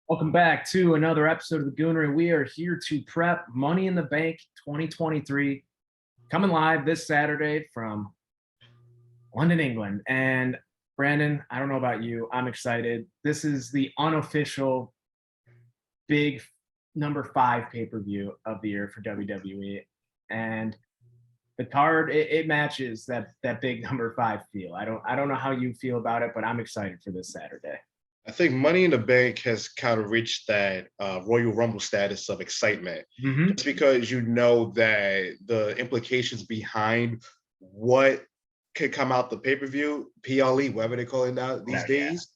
Welcome back to another episode of the Goonery. We are here to prep Money in the Bank 2023, coming live this Saturday from London, England. And Brandon, I don't know about you, I'm excited. This is the unofficial big number 5 pay-per-view of the year for WWE. And the card, it matches that big number 5 feel. I don't know how you feel about it, but I'm excited for this Saturday. I think Money in the Bank has kind of reached that Royal Rumble status of excitement, just because you know that the implications behind what could come out the pay-per-view, PLE, whatever they call it now these days.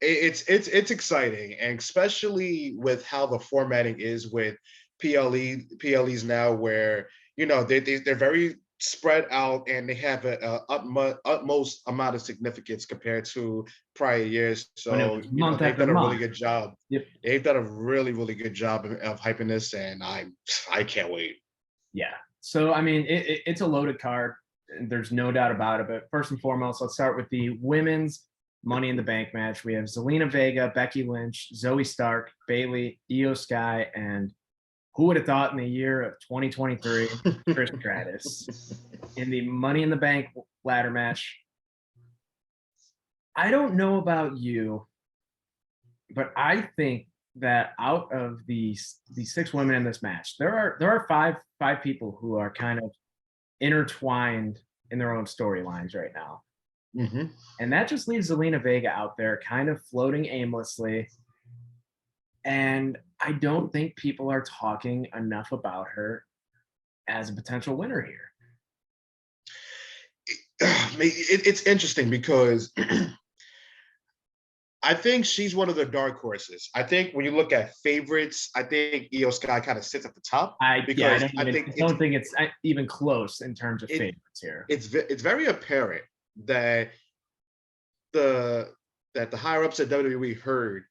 It's exciting, and especially with how the formatting is with PLEs now, where they're very spread out and they have an utmost amount of significance compared to prior years. So they've done a really good job. Yep. They've done a really, really good job of hyping this, and I can't wait. Yeah. So I mean, it's a loaded card. There's no doubt about it. But first and foremost, let's start with the women's Money in the Bank match. We have Zelina Vega, Becky Lynch, Zoe Stark, Bayley, Io Sky, and who would have thought in the year of 2023, Trish Stratus in the Money in the Bank ladder match. I don't know about you, but I think that out of the 6 women in this match, there are five people who are kind of intertwined in their own storylines right now. And that just leaves Zelina Vega out there kind of floating aimlessly. And I don't think people are talking enough about her as a potential winner here. It's interesting because I think she's one of the dark horses. I think when you look at favorites, I think Io Sky kind of sits at the top. I don't think it's even close in terms of favorites here. It's very apparent that the higher ups at WWE heard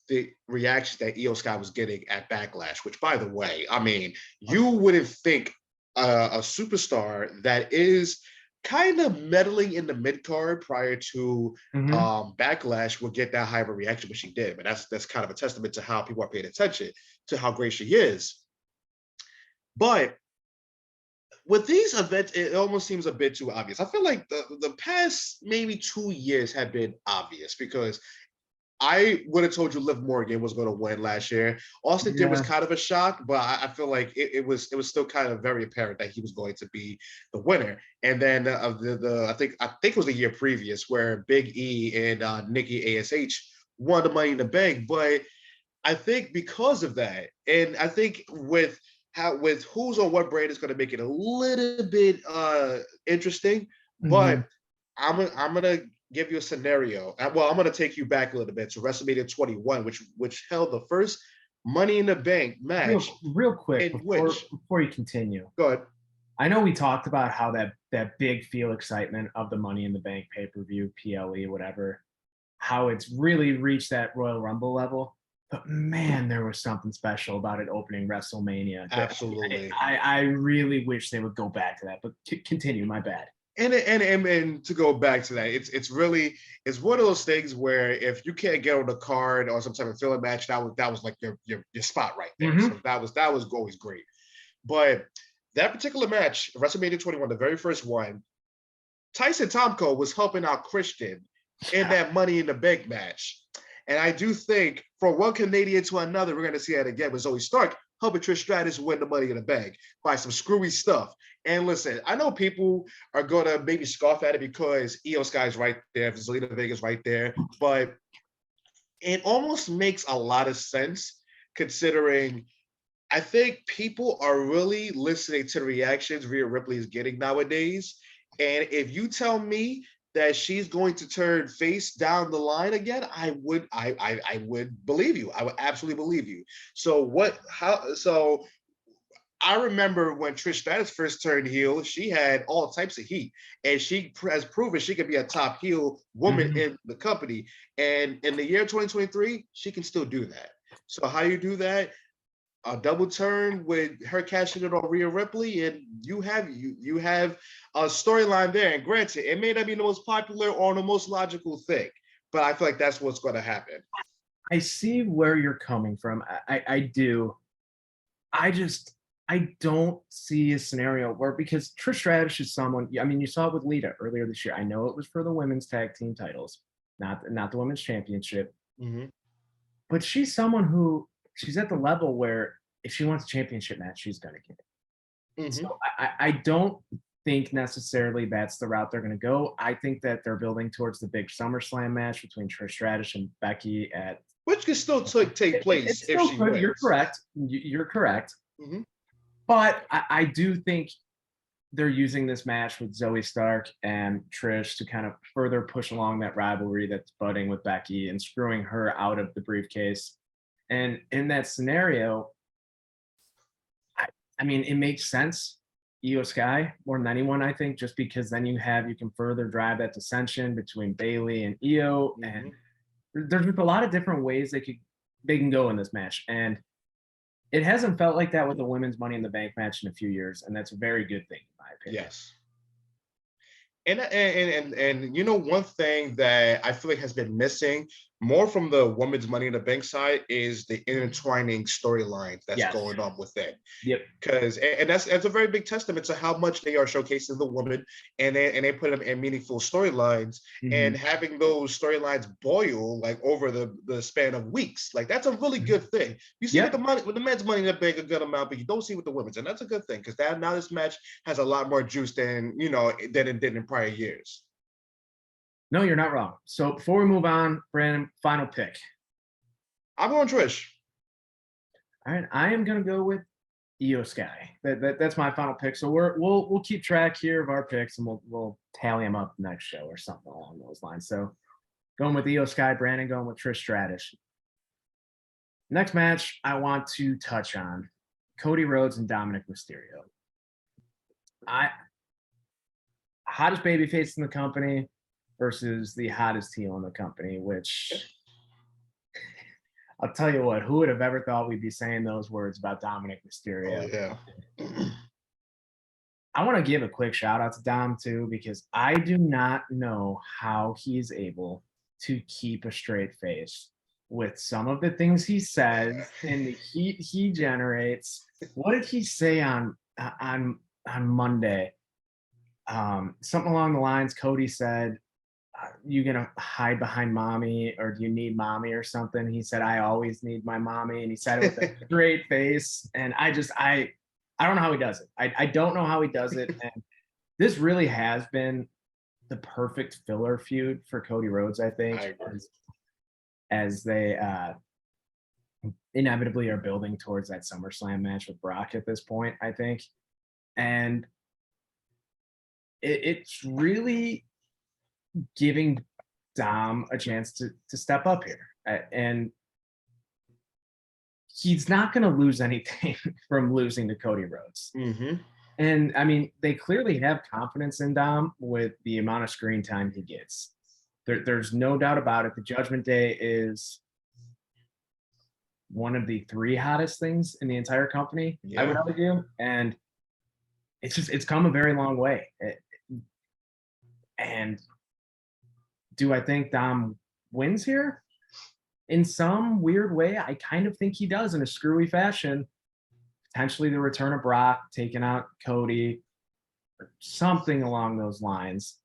the reaction that Io Sky was getting at Backlash, which, by the way, I mean, you wouldn't think a superstar that is kind of meddling in the mid card prior to Backlash would get that high of a reaction, but she did. But that's kind of a testament to how people are paying attention to how great she is. But with these events, it almost seems a bit too obvious. I feel like the past maybe 2 years have been obvious, because I would have told you Liv Morgan was going to win last year. Austin Theory was kind of a shock, but I feel like it was still kind of very apparent that he was going to be the winner. And then I think it was the year previous where Big E and Nikki ASH won the Money in the Bank. But I think because of that, and I think with who's on what brand is going to make it a little bit interesting. But I'm gonna give you a scenario. Well, I'm going to take you back a little bit to WrestleMania 21, which held the first Money in the Bank match. Real quick, before you continue. Go ahead. I know we talked about how that big feel excitement of the Money in the Bank pay-per-view, PLE, whatever, how it's really reached that Royal Rumble level. But man, there was something special about it opening WrestleMania. Absolutely. I really wish they would go back to that. But continue, my bad. And to go back to that, it's one of those things where if you can't get on the card or some type of filler match, that was like your spot right there. So that was always great. But that particular match, WrestleMania 21, the very first one, Tyson Tomko was helping out Christian in that Money in the Bank match. And I do think from one Canadian to another, we're going to see that again with Zoe Stark helping Trish Stratus win the Money in the Bank by some screwy stuff. And listen, I know people are going to maybe scoff at it because Io Sky's right there, Zelina Vega's right there, but it almost makes a lot of sense considering I think people are really listening to the reactions Rhea Ripley is getting nowadays. And if you tell me that she's going to turn face down the line again, I would believe you. I would absolutely believe you. So I remember when Trish Stratus first turned heel, she had all types of heat, and she has proven she can be a top heel woman in the company. And in the year 2023, she can still do that. So how you do that? A double turn with her cashing it on Rhea Ripley, and you have a storyline there. And granted, it may not be the most popular or the most logical thing, but I feel like that's what's going to happen. I see where you're coming from. I do. I don't see a scenario where, because Trish Stratus is someone. I mean, you saw it with Lita earlier this year. I know it was for the women's tag team titles, not the women's championship. Mhm. But she's someone who, she's at the level where if she wants a championship match, she's gonna get it. Mhm. So I don't think necessarily that's the route they're gonna go. I think that they're building towards the big SummerSlam match between Trish Stratus and Becky at. Which can still take place It's if still she good. You're wins. correct. You're correct. Mhm. But I do think they're using this match with Zoe Stark and Trish to kind of further push along that rivalry that's budding with Becky and screwing her out of the briefcase. And in that scenario, I mean, it makes sense, Io Sky more than anyone, I think, just because then you can further drive that dissension between Bailey and Io, and Mhm. there's just a lot of different ways they can go in this match, and it hasn't felt like that with the women's Money in the Bank match in a few years, and that's a very good thing, in my opinion. Yes. And you know, one thing that I feel like has been missing more from the women's Money in the Bank side is the intertwining storylines that's Yes. going on with it. Yep. Because that's a very big testament to how much they are showcasing the woman, and they put them in meaningful storylines, and Mhm. having those storylines boil like over the span of weeks. Like that's a really good thing. You see Yep. with the men's Money in the Bank a good amount, but you don't see with the women's, and that's a good thing because now this match has a lot more juice than than it did in prior years. No, you're not wrong. So before we move on, Brandon, final pick. I'm going Trish. All right, I am gonna go with Io Sky. That's my final pick. So we'll keep track here of our picks, and we'll tally them up next show or something along those lines. So going with Io Sky, Brandon going with Trish Stratus. Next match I want to touch on: Cody Rhodes and Dominic Mysterio. I Hottest babyface in the company versus the hottest heel in the company, which I'll tell you what, who would have ever thought we'd be saying those words about Dominic Oh Mysterio? yeah. I want to give a quick shout out to Dom too, because I do not know how he's able to keep a straight face with some of the things he says and the heat he generates. What did he say on Monday? Something along the lines. Cody said, "You gonna hide behind mommy, or do you need mommy or something?" He said, "I always need my mommy," and he said it with a straight face. And I don't know how he does it. I don't know how he does it. And this really has been the perfect filler feud for Cody Rhodes, I think, I agree. as they inevitably are building towards that SummerSlam match with Brock at this point, I think. And it's really giving Dom a chance to step up here. And he's not going to lose anything from losing to Cody Rhodes. Mm-hmm. And I mean, they clearly have confidence in Dom with the amount of screen time he gets. There's no doubt about it. The Judgment Day is one of the 3 hottest things in the entire company, I would Yeah. argue. And it's come a very long way. And do I think Dom wins here? In some weird way, I kind of think he does in a screwy fashion. Potentially the return of Brock, taking out Cody, or something along those lines.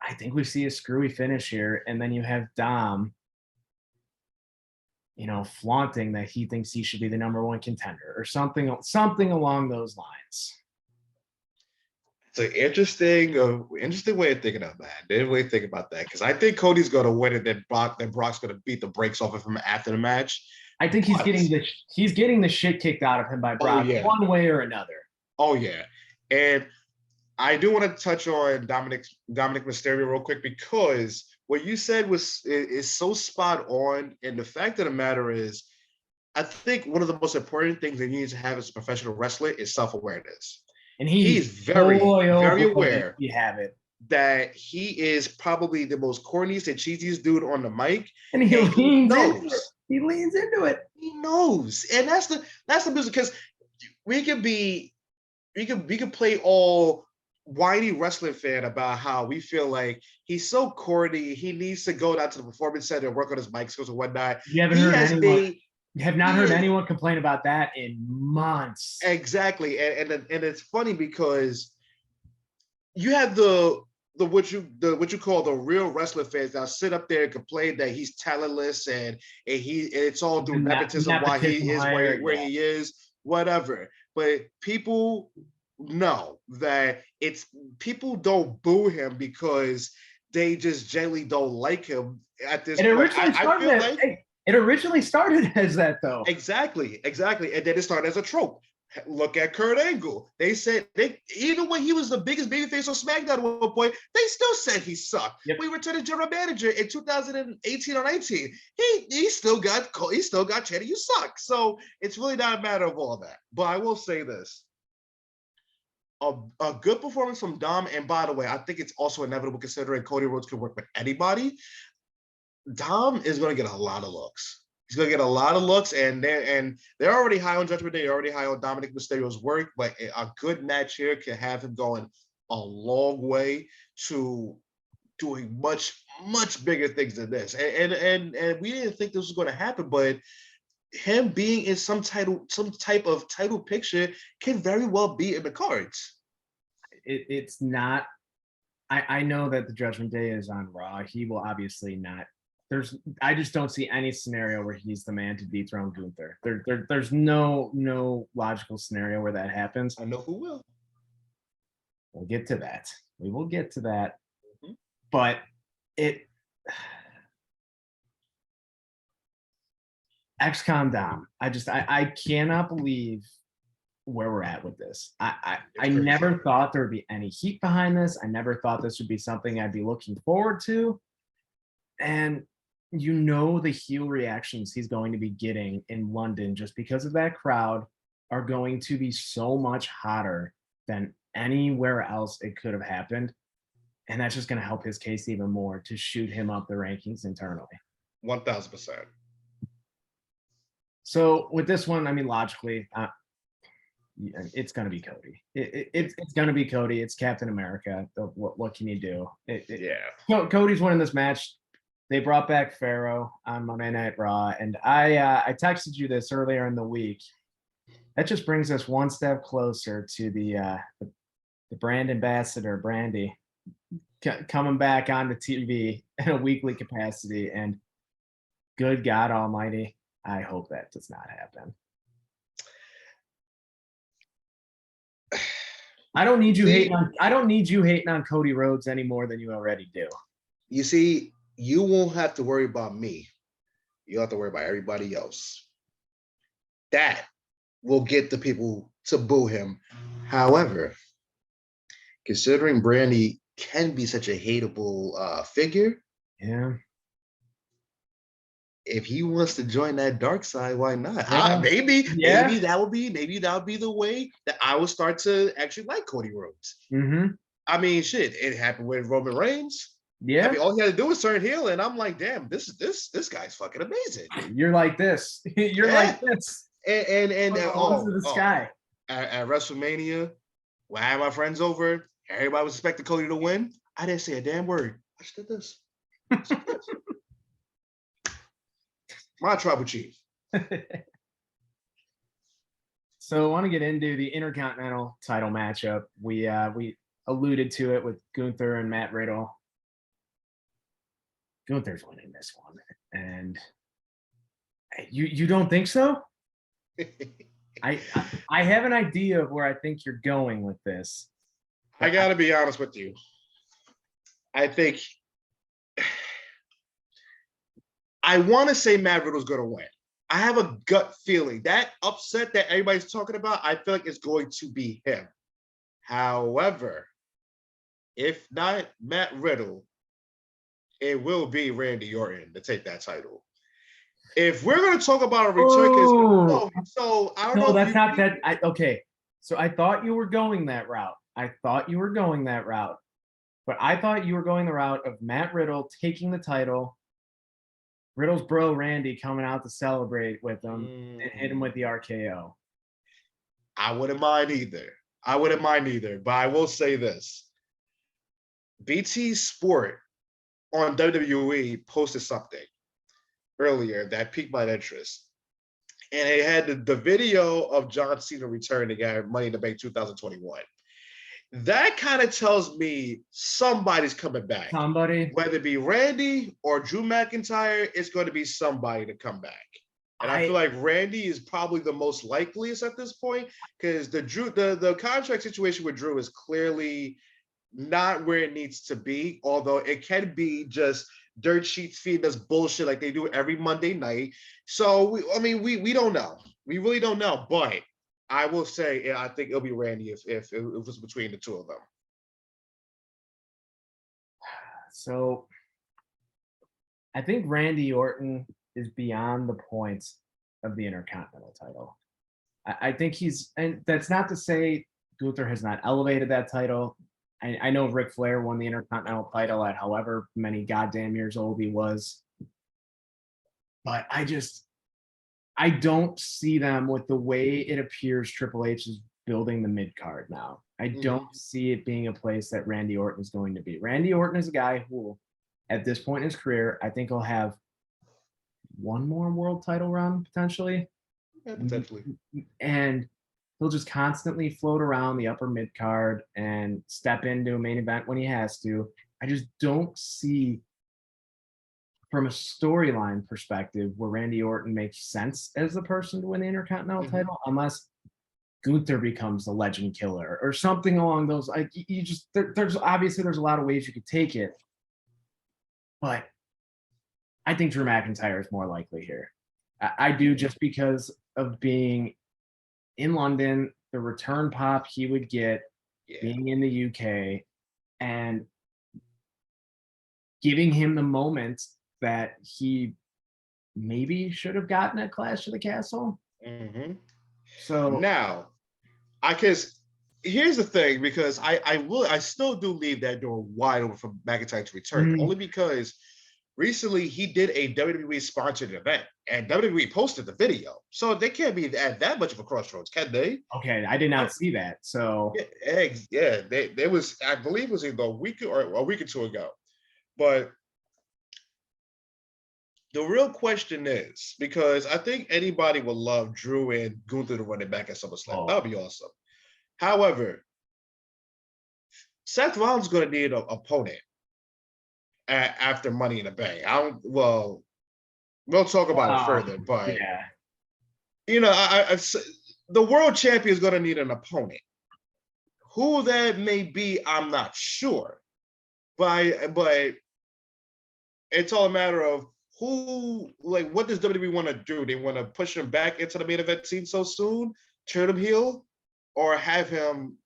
I think we see a screwy finish here, and then you have Dom, flaunting that he thinks he should be the number 1 contender or something along those lines. It's an interesting way of thinking of that. Didn't really think about that because I think Cody's going to win it. Then Brock's going to beat the brakes off of him after the match. I think he's getting the shit kicked out of him by Brock one way or another. Oh yeah, and I do want to touch on Dominic Mysterio real quick because what you said is so spot on. And the fact of the matter is, I think one of the most important things that you need to have as a professional wrestler is self-awareness. And he's very, very aware you have it. That he is probably the most corniest and cheesiest dude on the mic. And he leans into it. He leans into it. He knows. And that's the business, because we could play all whiny wrestling fan about how we feel like he's so corny. He needs to go down to the performance center and work on his mic skills and whatnot. You haven't He heard has anyone. made. You have not He heard is, anyone complain about that in months. exactly, and it's funny because you have the what you call the real wrestling fans that sit up there and complain that he's talentless and it's all through nepotism why he is where he is, whatever. But people know that it's people don't boo him because they just generally don't like him at this point. I feel like it originally started as that though. Exactly, and then it started as a trope. Look at Kurt Angle. They said even when he was the biggest babyface on SmackDown at one point, they still said he sucked. Yep. We returned to general manager in 2018 or 19. He still got chanted, "You suck." So it's really not a matter of all that. But I will say this: a good performance from Dom. And by the way, I think it's also inevitable considering Cody Rhodes can work with anybody. Dom is going to get a lot of looks. He's going to get a lot of looks, and they're already high on Judgment Day. They're already high on Dominic Mysterio's work, but a good match here can have him going a long way to doing much, much bigger things than this. And we didn't think this was going to happen, but him being in some type of title picture can very well be in the cards. It's not. I know that the Judgment Day is on Raw. He will obviously not. I just don't see any scenario where he's the man to dethrone Gunther. There's no logical scenario where that happens. I know who will. We'll get to that. We will get to that. Mm-hmm. But XCOM Dom. I cannot believe where we're at with this. I never thought there would be any heat behind this. I never thought this would be something I'd be looking forward to. And you know the heel reactions he's going to be getting in London just because of that crowd are going to be so much hotter than anywhere else it could have happened. And that's just going to help his case even more to shoot him up the rankings internally. 1,000%. So with this one, I mean, logically, it's going to be Cody. It's going to be Cody. It's Captain America. What can you do? Yeah. Cody's winning this match. They brought back Pharaoh on Monday Night Raw, and I texted you this earlier in the week. That just brings us one step closer to the brand ambassador, Brandy, coming back onto TV in a weekly capacity. And good God Almighty, I hope that does not happen. I don't need you hating on Cody Rhodes any more than you already do. You see, you won't have to worry about me. You'll have to worry about everybody else. That will get the people to boo him. However, considering Brandy can be such a hateable figure, yeah. If he wants to join that dark side, why not? Yeah. Maybe that would be the way that I would start to actually like Cody Rhodes. Mm-hmm. I mean, shit, it happened with Roman Reigns. Yeah. I mean, all he had to do was turn heel, and I'm like, damn, this guy's fucking amazing. You're like this. You're like this. And the sky. At WrestleMania, when I had my friends over, everybody was expecting Cody to win. I didn't say a damn word. I just did this. My tribal chief. So I want to get into the Intercontinental title matchup. We alluded to it with Gunther and Matt Riddle. Gunther's winning this one, and you don't think so? I have an idea of where I think you're going with this. I gotta be honest with you. I think I want to say Matt Riddle's going to win. I have a gut feeling that upset that everybody's talking about, I feel like it's going to be him. However, if not Matt Riddle, it will be Randy Orton to take that title. If we're going to talk about a return, so I don't know. That's not that. Okay, so I thought you were going that route. But I thought you were going the route of Matt Riddle taking the title, Riddle's bro Randy coming out to celebrate with him and hit him with the RKO. I wouldn't mind either. I wouldn't mind either, but I will say this. BT Sport on WWE posted something earlier that piqued my interest. And it had the video of John Cena returning at Money in the Bank 2021. That kind of tells me somebody's coming back. Somebody. Whether it be Randy or Drew McIntyre, it's going to be somebody to come back. And I feel like Randy is probably the most likeliest at this point because the contract situation with Drew is clearly not where it needs to be, although it can be just dirt sheets feeding us bullshit like they do every Monday night. So we don't know. We really don't know. But I will say I think it'll be Randy if it was between the two of them. So I think Randy Orton is beyond the points of the Intercontinental title. I think and that's not to say Gunther has not elevated that title. I know Ric Flair won the Intercontinental title at however many goddamn years old he was. But I don't see them with the way it appears Triple H is building the mid card now. I don't see it being a place that Randy Orton is going to be. Randy Orton is a guy who, at this point in his career, I think he'll have one more world title run potentially. Yeah, potentially. And he'll just constantly float around the upper mid card and step into a main event when he has to. I just don't see, from a storyline perspective, where Randy Orton makes sense as the person to win the Intercontinental title, unless Gunther becomes the legend killer or something along those. Like there's obviously a lot of ways you could take it, but I think Drew McIntyre is more likely here. I do, just because of being in London, the return pop he would get, being in the UK, and giving him the moment that he maybe should have gotten at Clash of the Castle. So now, here's the thing, because I still do leave that door wide open for McIntyre to return, only because recently he did a WWE sponsored event and WWE posted the video, so they can't be at that much of a crossroads, can they? Okay, I did not see that. So they was, I believe it was either a week or two ago. But the real question is, because I think anybody would love Drew and Gunther to run it back at SummerSlam. That would be awesome. However, Seth Rollins is going to need an opponent after Money in the Bank. We'll talk about it further, but the world champion is going to need an opponent. Who that may be, I'm not sure, but it's all a matter of what does WWE want to do? They want to push him back into the main event scene so soon, turn him heel, or have him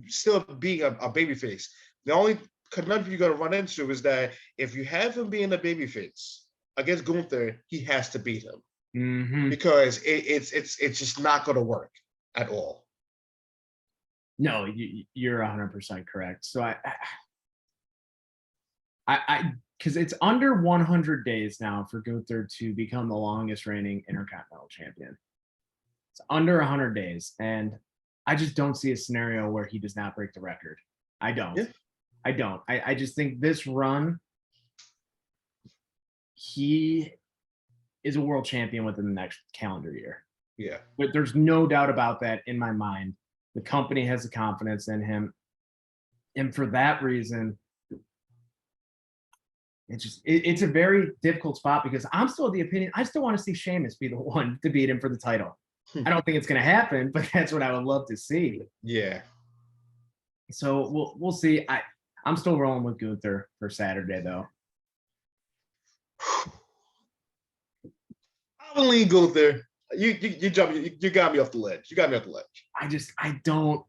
still being a babyface? The only conundrum you're going to run into is that if you have him being a babyface against Gunther, he has to beat him, because it's just not going to work at all. No, you're 100% correct. So I because it's under 100 days now for Gunther to become the longest reigning Intercontinental champion. It's under 100 days, and I just don't see a scenario where he does not break the record. I don't. Yeah. I don't. I just think this run, he is a world champion within the next calendar year. Yeah. But there's no doubt about that in my mind. The company has the confidence in him. And for that reason, it's a very difficult spot, because I'm still of the opinion, I still want to see Sheamus be the one to beat him for the title. I don't think it's going to happen, but that's what I would love to see. Yeah. So we'll see. I'm still rolling with Gunther for Saturday, though. I'm lean Gunther. You got me off the ledge. I don't.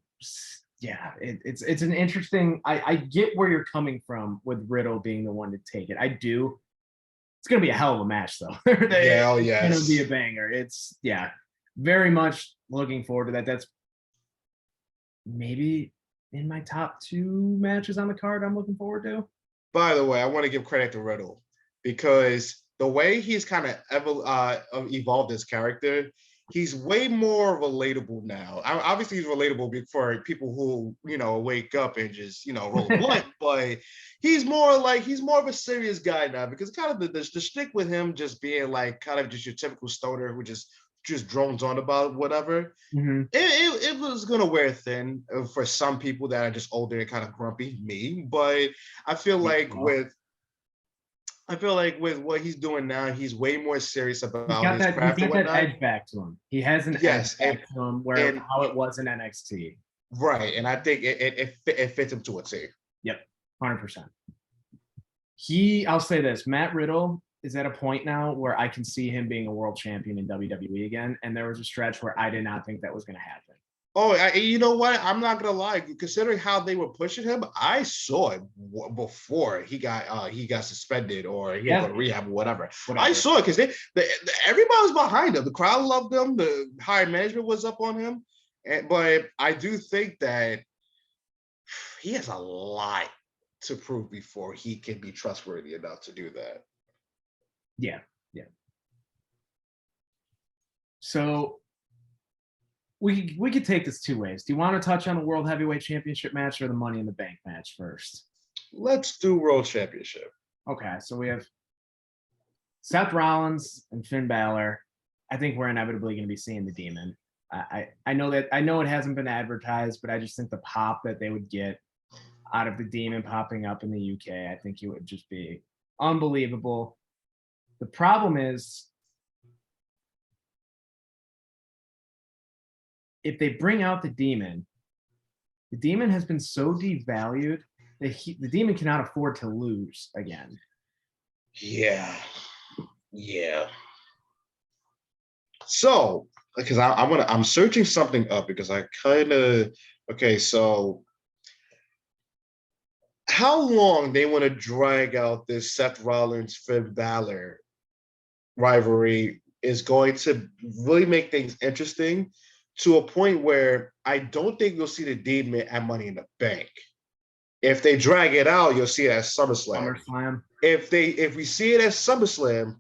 Yeah, it's an interesting. I get where you're coming from with Riddle being the one to take it. I do. It's gonna be a hell of a match, though. It's gonna be a banger. It's very much looking forward to that. That's maybe in my top 2 matches on the card I'm looking forward to. By the way, I want to give credit to Riddle, because the way he's kind of evolved his character, he's way more relatable now. Obviously, he's relatable for people who wake up and just roll a blunt, but he's more of a serious guy now because kind of the stick with him just being like kind of just your typical stoner who just drones on about whatever. Mm-hmm. It was gonna wear thin for some people that are just older and kind of grumpy, me. But I feel like with what he's doing now, he's way more serious about his craft He's and got that whatnot. edge back to him. He has an edge Yes, back to him where and how it was in NXT. right, and I think it fits him to a T. Yep, 100%. I'll say this: Matt Riddle is at a point now where I can see him being a world champion in WWE again. And there was a stretch where I did not think that was going to happen. Oh, you know what? I'm not gonna lie. Considering how they were pushing him, I saw it before he got suspended or he had to go to rehab or whatever. I saw it because everybody was behind him. The crowd loved him. The higher management was up on him. But I do think that he has a lot to prove before he can be trustworthy enough to do that. Yeah. So we could take this two ways. Do you want to touch on the World Heavyweight Championship match or the Money in the Bank match first? Let's do World Championship. Okay, so we have Seth Rollins and Finn Balor. I think we're inevitably going to be seeing the Demon. I know it hasn't been advertised, but I just think the pop that they would get out of the Demon popping up in the UK, I think it would just be unbelievable. The problem is, if they bring out the Demon has been so devalued that the Demon cannot afford to lose again. Yeah. So, because I'm searching something up because I so how long they want to drag out this Seth Rollins Finn Balor rivalry is going to really make things interesting to a point where I don't think you'll see the Demon at Money in the Bank. If they drag it out, you'll see it at SummerSlam. If we see it at SummerSlam,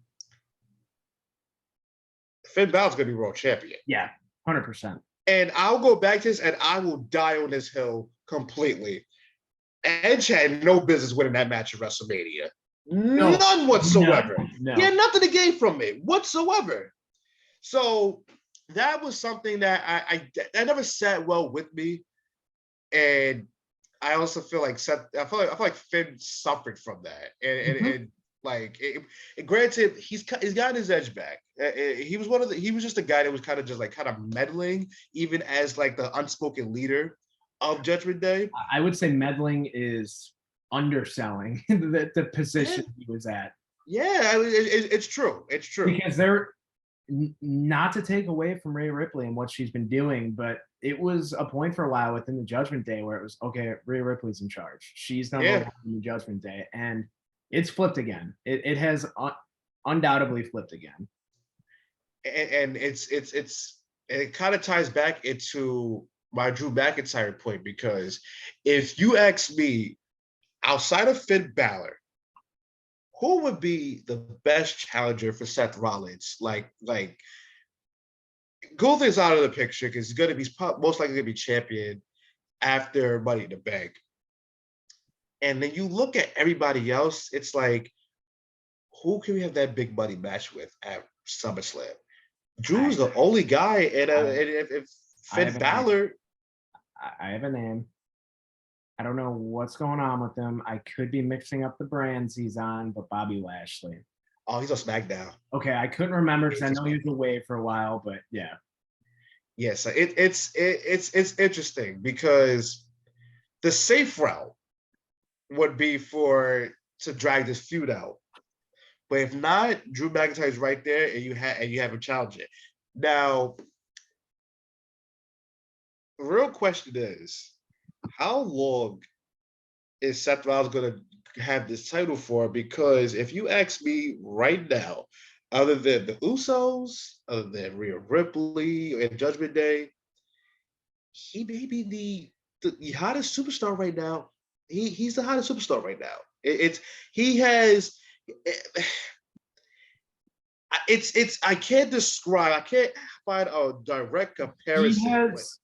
Finn Balor's gonna be world champion. Yeah, 100%. And I'll go back to this, and I will die on this hill completely. Edge had no business winning that match at WrestleMania. None whatsoever. No. He had nothing to gain from it whatsoever. So that was something that I never sat well with me, and I also feel like I feel like Finn suffered from that, and granted, he's got his edge back. He was just a guy that was kind of meddling, even as like the unspoken leader of Judgment Day. I would say meddling is underselling the position he was at. Yeah, it's true. It's true. Because they're not to take away from Rhea Ripley and what she's been doing, but it was a point for a while within the Judgment Day where it was, okay, Rhea Ripley's in charge. She's number one in the Judgment Day. And it's flipped again. It has undoubtedly flipped again. And it kind of ties back into my Drew McIntyre point, because if you ask me, outside of Finn Balor, who would be the best challenger for Seth Rollins? Like Gunther's out of the picture because he's going to be most likely going to be champion after Money in the Bank. And then you look at everybody else, it's like, who can we have that big money match with at SummerSlam? Drew's the only guy, and if Finn Balor. I have a name. I don't know what's going on with him. I could be mixing up the brands he's on, but Bobby Lashley. Oh, he's on SmackDown. Okay, I couldn't remember because I know he was away for a while, but yeah. Yes, it's interesting because the safe route would be to drag this feud out. But if not, Drew McIntyre's right there, and you have a challenger. Now, the real question is, how long is Seth Rollins going to have this title for? Because if you ask me right now, other than the Usos, other than Rhea Ripley and Judgment Day, he may be the hottest superstar right now. He's the hottest superstar right now. I can't describe. I can't find a direct He comparison. has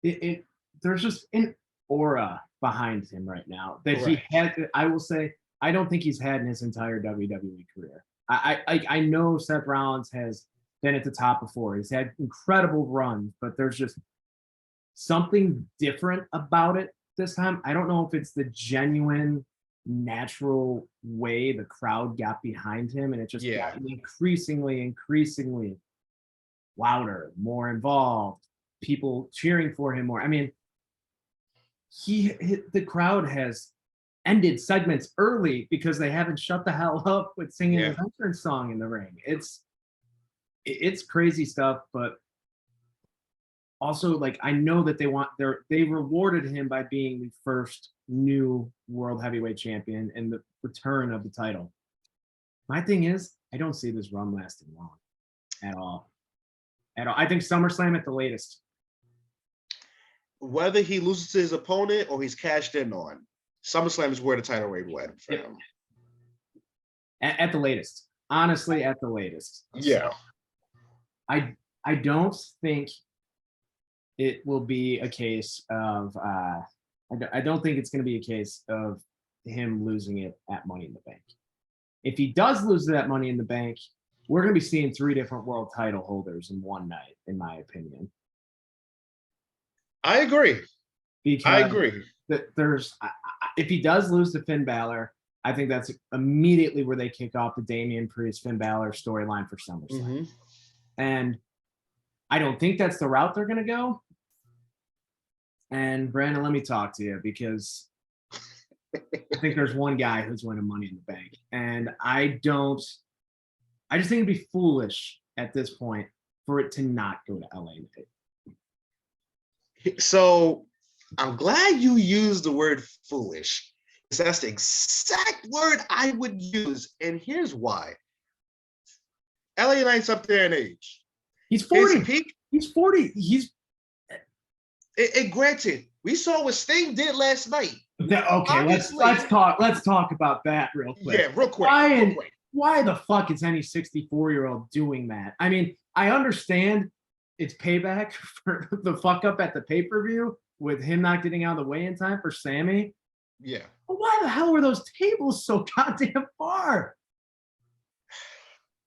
it. There's just an aura behind him right now that he Correct. had. I will say, I don't think he's had in his entire WWE career. I know Seth Rollins has been at the top before. He's had incredible runs, but there's just something different about it this time. I don't know if it's the genuine, natural way the crowd got behind him, and it just Yeah. got increasingly louder, more involved, people cheering for him more. I mean, the crowd has ended segments early because they haven't shut the hell up with singing Yeah. his entrance song in the ring. It's crazy stuff, but also like I know that they rewarded him by being the first new world heavyweight champion and the return of the title. My thing is, I don't see this run lasting long at all. At all. I think SummerSlam at the latest. Whether he loses to his opponent or he's cashed in on, SummerSlam is where the title reign went for him. At the latest. Honestly, at the latest. Yeah. So, I don't think it will be a case of I don't think it's going to be a case of him losing it at Money in the Bank. If he does lose that Money in the Bank, we're going to be seeing 3 different world title holders in one night, in my opinion. I agree. Because there's if he does lose to Finn Balor, I think that's immediately where they kick off the Damian Priest Finn Balor storyline for SummerSlam. Mm-hmm. And I don't think that's the route they're going to go. And Brandon, let me talk to you because I think there's one guy who's winning Money in the Bank. And I just think it'd be foolish at this point for it to not go to LA. So I'm glad you used the word foolish. That's the exact word I would use. And here's why. LA Knight's up there in age. He's 40. Peak, He's 40. and granted, we saw what Sting did last night. Okay, let's talk about that real quick. Yeah, real quick. Why the fuck is any 64-year-old doing that? I mean, I understand it's payback for the fuck up at the pay-per-view with him not getting out of the way in time for Sammy. Yeah. But why the hell were those tables so goddamn far?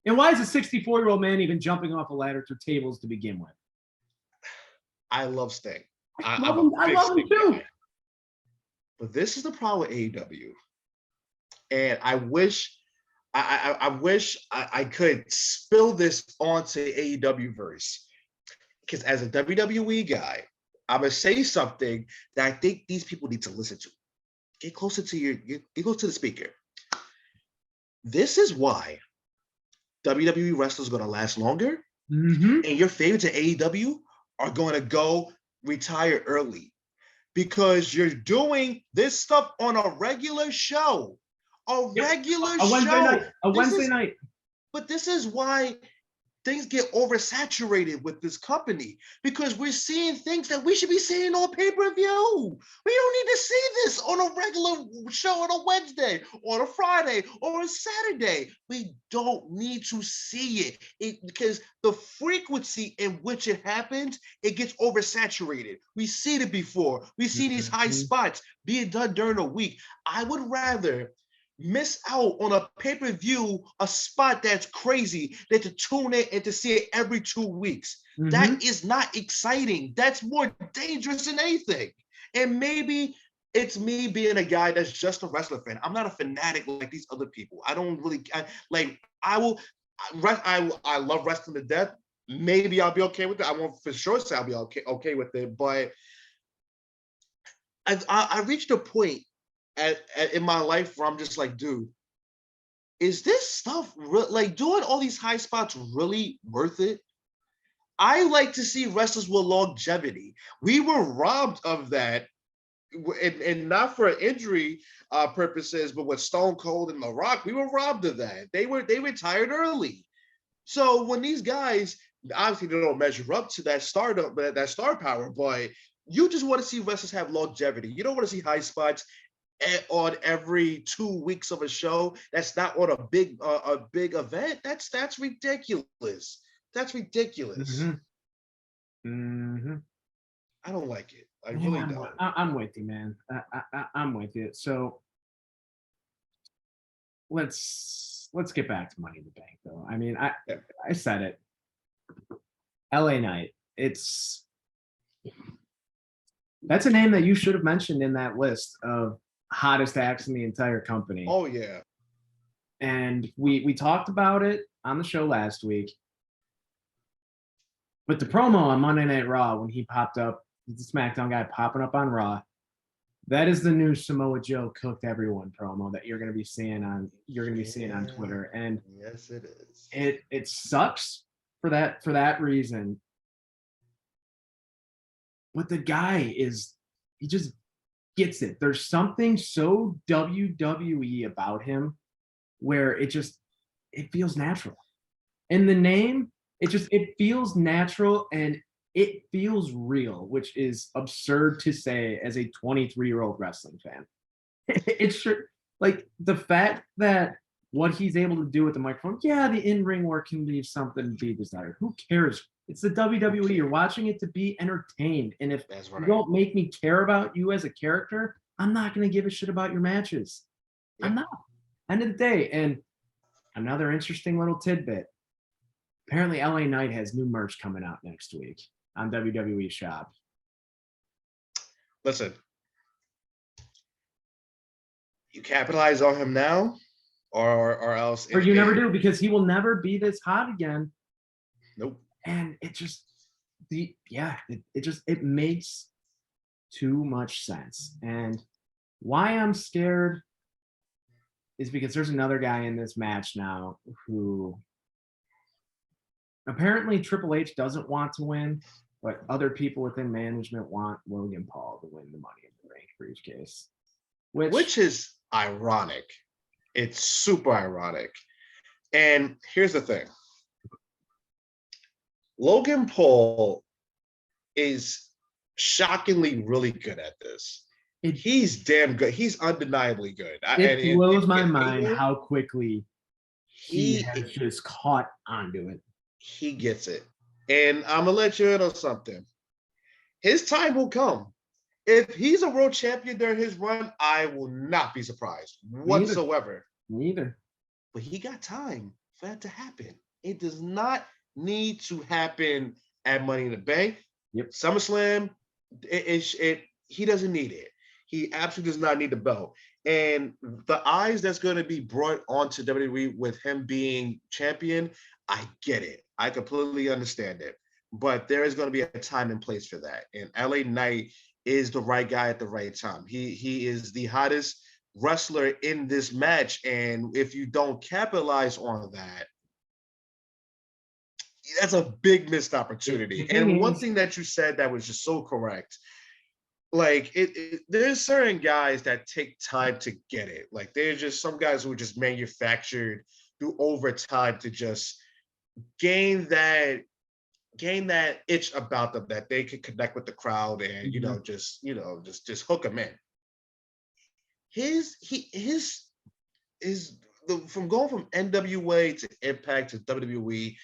And why is a 64-year-old man even jumping off a ladder through tables to begin with? I love Sting. I love him too. Guy. But this is the problem with AEW. And I wish I could spill this onto AEW verse. Because as a WWE guy, I'm gonna say something that I think these people need to listen to. Get closer to get close to the speaker. This is why WWE wrestlers are gonna last longer, and your favorites at AEW are gonna go retire early because you're doing this stuff on a regular show. A Wednesday night. But this is why things get oversaturated with this company because we're seeing things that we should be seeing on pay-per-view. We don't need to see this on a regular show on a Wednesday or a Friday or a Saturday. We don't need to see it because the frequency in which it happens, it gets oversaturated. We see it before. We see these high spots being done during the week. I would rather miss out on a pay-per-view, a spot that's crazy, than to tune in and to see it every 2 weeks. That is not exciting. That's more dangerous than anything. And maybe it's me being a guy that's just a wrestler fan. I'm not a fanatic like these other people. I don't really I love wrestling to death. Maybe I'll be okay with it. I won't for sure say I'll be okay with it, but I reached a point in my life where I'm just like, dude, is this stuff like doing all these high spots really worth it? I like to see wrestlers with longevity. We were robbed of that, and not for injury purposes, but with Stone Cold and The Rock, we were robbed of that. They retired early. So when these guys, obviously they don't measure up to that stardom, that star power, but you just want to see wrestlers have longevity. You don't want to see high spots. on every 2 weeks of a show. That's not on a big event. That's ridiculous. That's ridiculous. I don't like it. I Yeah, really don't. I'm with you, man. I'm with you. So let's get back to Money in the Bank, though. I mean, Yeah. I said it. LA Knight. That's a name that you should have mentioned in that list of hottest acts in the entire company. Oh yeah. And we talked about it on the show last week. But the promo on Monday Night Raw when he popped up, the SmackDown guy popping up on Raw, that is the new Samoa Joe cooked everyone promo that you're going to be seeing on Twitter. And yes, it is. It sucks for that reason. But the guy he just gets it. There's something so WWE about him where it feels natural. And the name, it feels natural and it feels real, which is absurd to say as a 23-year-old wrestling fan. It's sure, like the fact that what he's able to do with the microphone, yeah, the in-ring work can leave something to be desired. Who cares? It's the WWE. You're watching it to be entertained. And if you don't make me care about you as a character, I'm not going to give a shit about your matches. Yep. I'm not. End of the day. And another interesting little tidbit. Apparently, LA Knight has new merch coming out next week on WWE Shop. Listen, you capitalize on him now, or else. Or you never do, because he will never be this hot again. Nope. And it makes too much sense. And why I'm scared is because there's another guy in this match now who apparently Triple H doesn't want to win, but other people within management want Logan Paul to win the Money in the Bank briefcase. Which is ironic. It's super ironic. And here's the thing. Logan Paul is shockingly really good at this. He's damn good. He's undeniably good. It blows my mind how quickly he has just caught onto it. He gets it. And I'm going to let you in on something. His time will come. If he's a world champion during his run, I will not be surprised whatsoever. Neither. But he got time for that to happen. It does not need to happen at Money in the Bank. Yep. SummerSlam, he doesn't need it. He absolutely does not need the belt. And the eyes that's going to be brought onto WWE with him being champion, I get it. I completely understand it. But there is going to be a time and place for that. And LA Knight is the right guy at the right time. He is the hottest wrestler in this match. And if you don't capitalize on that, that's a big missed opportunity. And one thing that you said that was just so correct, like there's certain guys that take time to get it. Like there's just some guys who are just manufactured through overtime to just gain that itch about them that they can connect with the crowd and just hook them in. From going from NWA to Impact to WWE,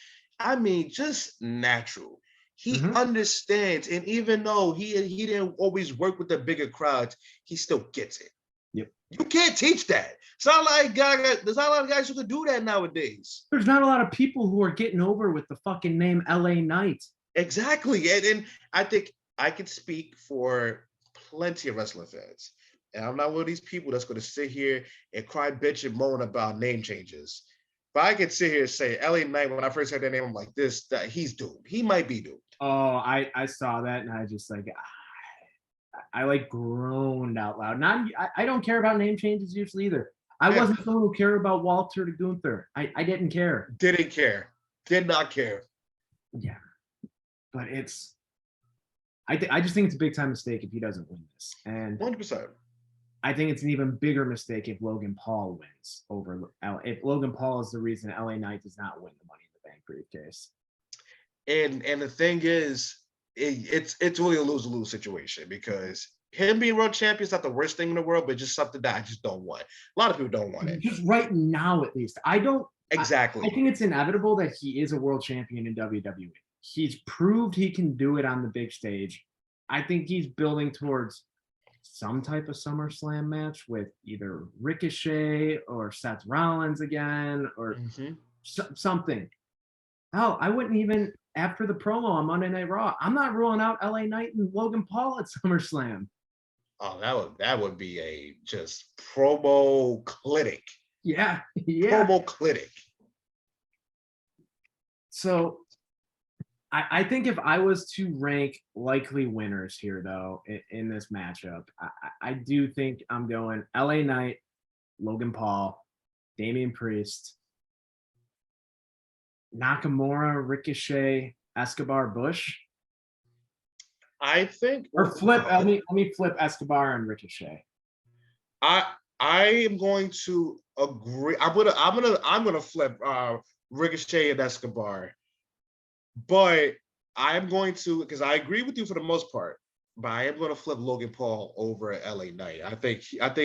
I mean, just natural. He understands, and even though he didn't always work with the bigger crowds, he still gets it. Yep. You can't teach that. It's not like there's not a lot of guys who can do that nowadays. There's not a lot of people who are getting over with the fucking name LA Knight. Exactly. And I think I can speak for plenty of wrestling fans. And I'm not one of these people that's going to sit here and cry, bitch, and moan about name changes. But I could sit here and say, LA Knight, when I first heard that name, I'm like, that he's doomed. He might be doomed. Oh, I saw that and I just like, I like groaned out loud. I don't care about name changes usually either. I wasn't someone who cared about Walter to Gunther. I didn't care. Didn't care. Did not care. Yeah. But I just think it's a big time mistake if he doesn't win this. And 100%. I think it's an even bigger mistake if Logan Paul wins if Logan Paul is the reason LA Knight does not win the Money in the Bank briefcase. And the thing is, it's really a lose-lose situation because him being world champion is not the worst thing in the world, but just something that I just don't want. A lot of people don't want it. Just right now, at least. I don't. Exactly. I think it's inevitable that he is a world champion in WWE. He's proved he can do it on the big stage. I think he's building towards some type of SummerSlam match with either Ricochet or Seth Rollins again, or something. Hell, I wouldn't even, after the promo on Monday Night Raw, I'm not ruling out LA Knight and Logan Paul at SummerSlam. Oh, that would be a just promo clinic. Yeah. Promo clinic. So I think if I was to rank likely winners here, though, in this matchup, I do think I'm going LA Knight, Logan Paul, Damian Priest, Nakamura, Ricochet, Escobar, Bush. I think, or flip. Let me flip Escobar and Ricochet. I am going to agree. I'm gonna flip Ricochet and Escobar, but I'm going to, because I agree with you for the most part, but I am going to flip Logan Paul over LA Knight. I think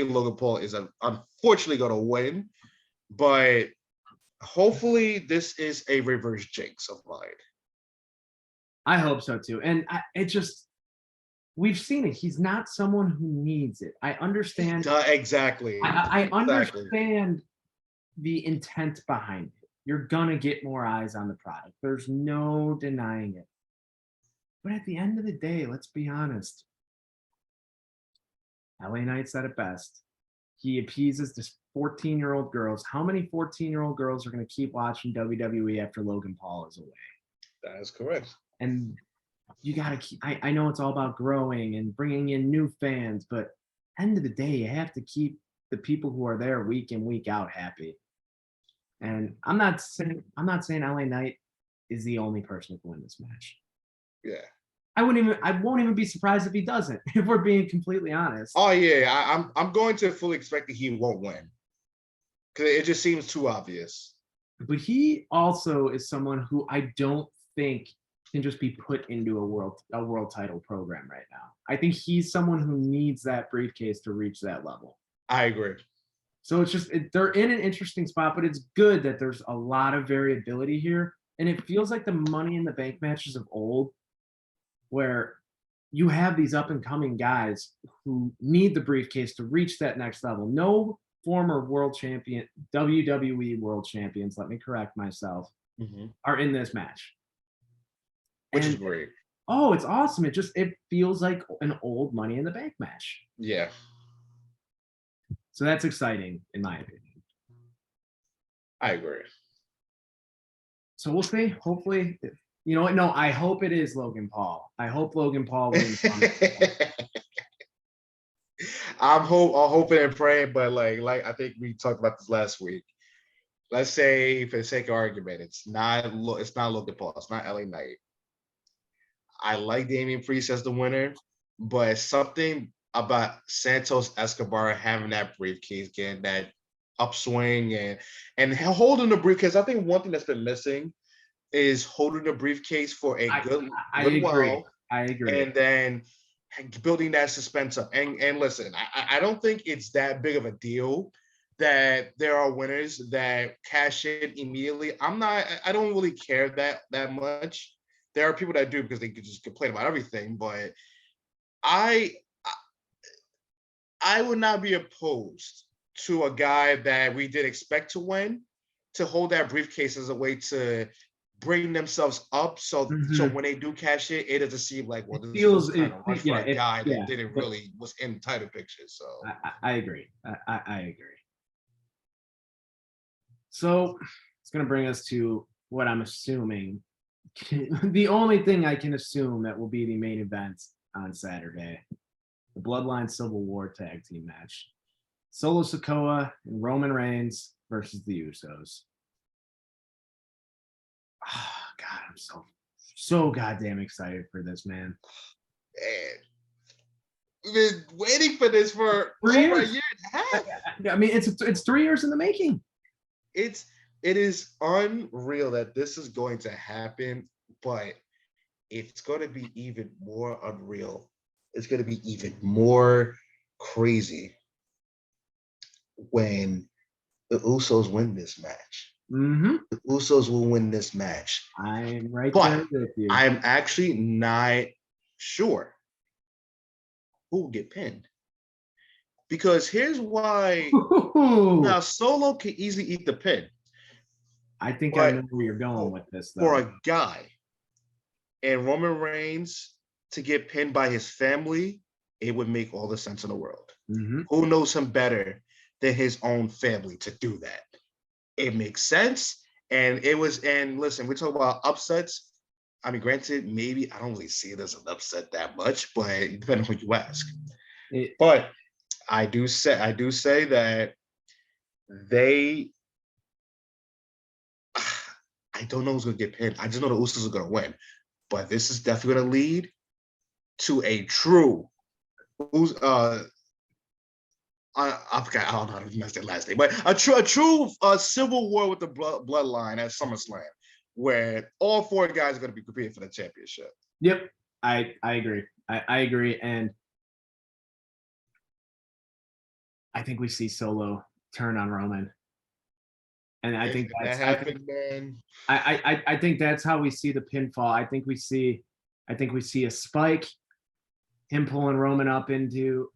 Logan Paul is unfortunately going to win, but hopefully this is a reverse jinx of mine. I hope so too, and we've seen it. He's not someone who needs it. I understand. Exactly. I understand the intent behind it. You're gonna get more eyes on the product. There's no denying it. But at the end of the day, let's be honest. LA Knight said it best. He appeases this 14-year-old girls. How many 14-year-old girls are going to keep watching WWE after Logan Paul is away? That is correct. And you got to keep, I know it's all about growing and bringing in new fans, but end of the day, you have to keep the people who are there week in, week out happy. And I'm not saying LA Knight is the only person who can win this match. Yeah. I won't even be surprised if he doesn't, if we're being completely honest. Oh yeah, I'm going to fully expect that he won't win, because it just seems too obvious. But he also is someone who I don't think can just be put into a world title program right now. I think he's someone who needs that briefcase to reach that level. I agree. So it's just they're in an interesting spot, but it's good that there's a lot of variability here, and it feels like the Money in the Bank matches of old, where you have these up and coming guys who need the briefcase to reach that next level. No former world champion, WWE world champions, let me correct myself, are in this match. Which is great. Oh, it's awesome. It feels like an old Money in the Bank match. Yeah. So that's exciting, in my opinion. I agree. So we'll see. Hopefully, you know what? No, I hope it is Logan Paul. I hope Logan Paul wins. I'm hoping and praying, but like I think we talked about this last week. Let's say, for the sake of argument, it's not Logan Paul. It's not LA Knight. I like Damian Priest as the winner, but something about Santos Escobar having that briefcase, getting that upswing and holding the briefcase. I think one thing that's been missing is holding the briefcase for a good while. I agree. And then building that suspense up. And listen, I don't think it's that big of a deal that there are winners that cash in immediately. I don't really care that much. There are people that do, because they could just complain about everything, but I would not be opposed to a guy that we did expect to win to hold that briefcase as a way to bring themselves up. So when they do cash it doesn't seem like, well, this feels kind of rush for a guy that didn't really was in the title picture. So I agree. I agree. So it's going to bring us to what I'm assuming. The only thing I can assume that will be the main event on Saturday, the Bloodline Civil War tag team match. Solo Sikoa and Roman Reigns versus the Usos. Oh, God, I'm so goddamn excited for this, man. We've been waiting for this for over a year and a half. I mean, it's 3 years in the making. It is unreal that this is going to happen, but it's going to be even more unreal it's going to be even more crazy when the Usos win this match. Mm-hmm. The Usos will win this match. I'm right But there with you. I'm actually not sure who will get pinned. Because here's why. Now, Solo can easily eat the pin. I think I know where you're going with this, though. For a guy and Roman Reigns to get pinned by his family, it would make all the sense in the world. Mm-hmm. Who knows him better than his own family to do that? It makes sense. And listen, we talk about upsets. I mean, granted, maybe I don't really see it as an upset that much, but depending on who you ask. But I do say that I don't know who's going to get pinned. I just know the Usos are going to win. But this is definitely going to lead to a true I forgot. I don't know how to pronounce their last name, but a true civil war with the bloodline at SummerSlam, where all four guys are going to be competing for the championship. Yep, I agree. I agree, and I think we see Solo turn on Roman, and I think that happened, man. I think that's how we see the pinfall. I think we see a spike, him pulling Roman up into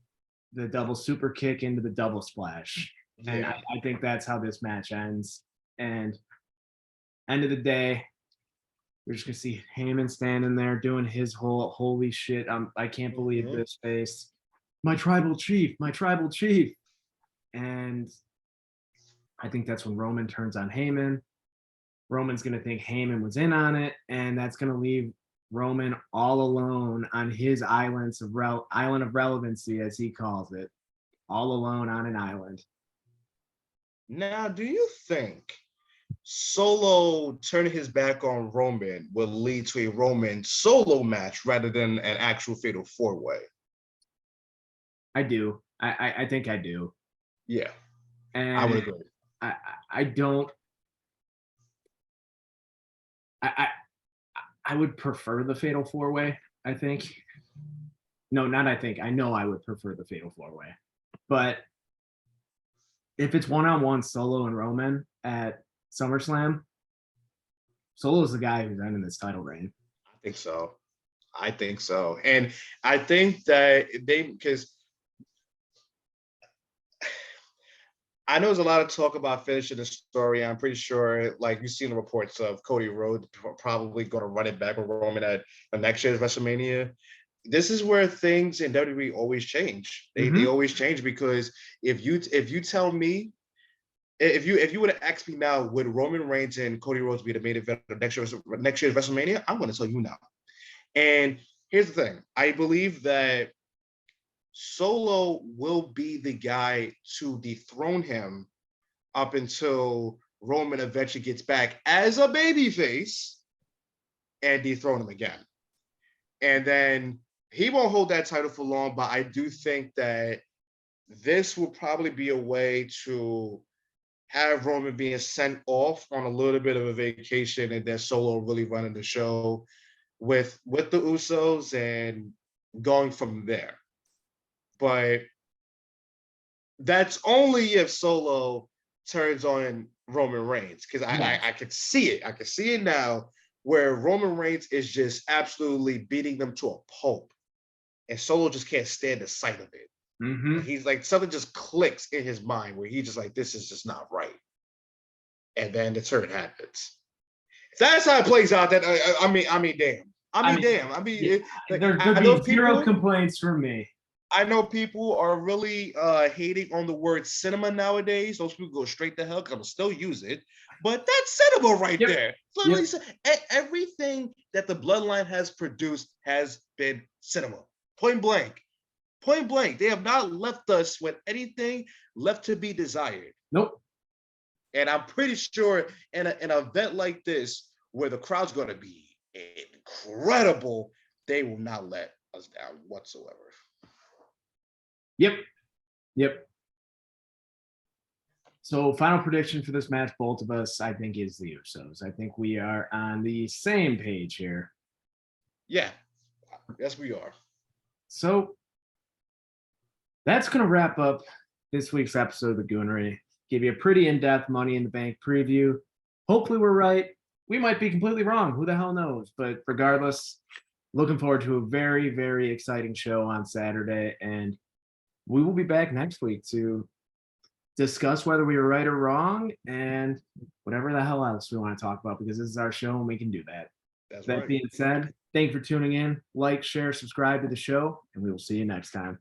the double super kick into the double splash. Yeah. And I think that's how this match ends. And end of the day, we're just gonna see Heyman standing there doing his whole holy shit. I can't believe this face. My tribal chief. And I think that's when Roman turns on Heyman. Roman's gonna think Heyman was in on it, and that's gonna leave Roman all alone on his island of relevancy, as he calls it, all alone on an island. Now, do you think Solo turning his back on Roman will lead to a Roman solo match rather than an actual fatal four-way? I do. I think I do. Yeah, and I would agree. I don't. I would prefer the fatal four-way, I think. No, not I think. I know I would prefer the fatal four-way. But if it's one-on-one Solo and Roman at SummerSlam, Solo's the guy who's ending this title reign. I think so. And I think that because I know there's a lot of talk about finishing the story. I'm pretty sure, like, you've seen the reports of Cody Rhodes probably going to run it back with Roman at the next year's WrestleMania. This is where things in WWE always change. They always change, because if you tell me, if you would have asked me now, would Roman Reigns and Cody Rhodes be the main event of next year's WrestleMania? I'm going to tell you now. And here's the thing. I believe that Solo will be the guy to dethrone him up until Roman eventually gets back as a babyface and dethrone him again. And then he won't hold that title for long, but I do think that this will probably be a way to have Roman being sent off on a little bit of a vacation, and then Solo really running the show with the Usos and going from there. But that's only if Solo turns on Roman Reigns, because I could see it. I could see it now, where Roman Reigns is just absolutely beating them to a pulp, and Solo just can't stand the sight of it. Mm-hmm. He's like, something just clicks in his mind where he's just like, this is just not right. And then the turn happens. If that's how it plays out, that I mean, damn. There'd be zero complaints from me. I know people are really hating on the word cinema nowadays. Those people go straight to hell because I'm still use it. But that's cinema right there. Everything that the Bloodline has produced has been cinema. Point blank. They have not left us with anything left to be desired. Nope. And I'm pretty sure in an event like this, where the crowd's going to be incredible, they will not let us down whatsoever. Yep. So final prediction for this match, both of us, I think, is the Usos. I think we are on the same page here. Yeah. Yes, we are. So that's going to wrap up this week's episode of the Goonery. Give you a pretty in-depth Money in the Bank preview. Hopefully we're right. We might be completely wrong. Who the hell knows? But regardless, looking forward to a very, very exciting show on Saturday. And we will be back next week to discuss whether we were right or wrong and whatever the hell else we want to talk about, because this is our show and we can do that. That's That right. being said, thank you for tuning in. Like, share, subscribe to the show, and we will see you next time.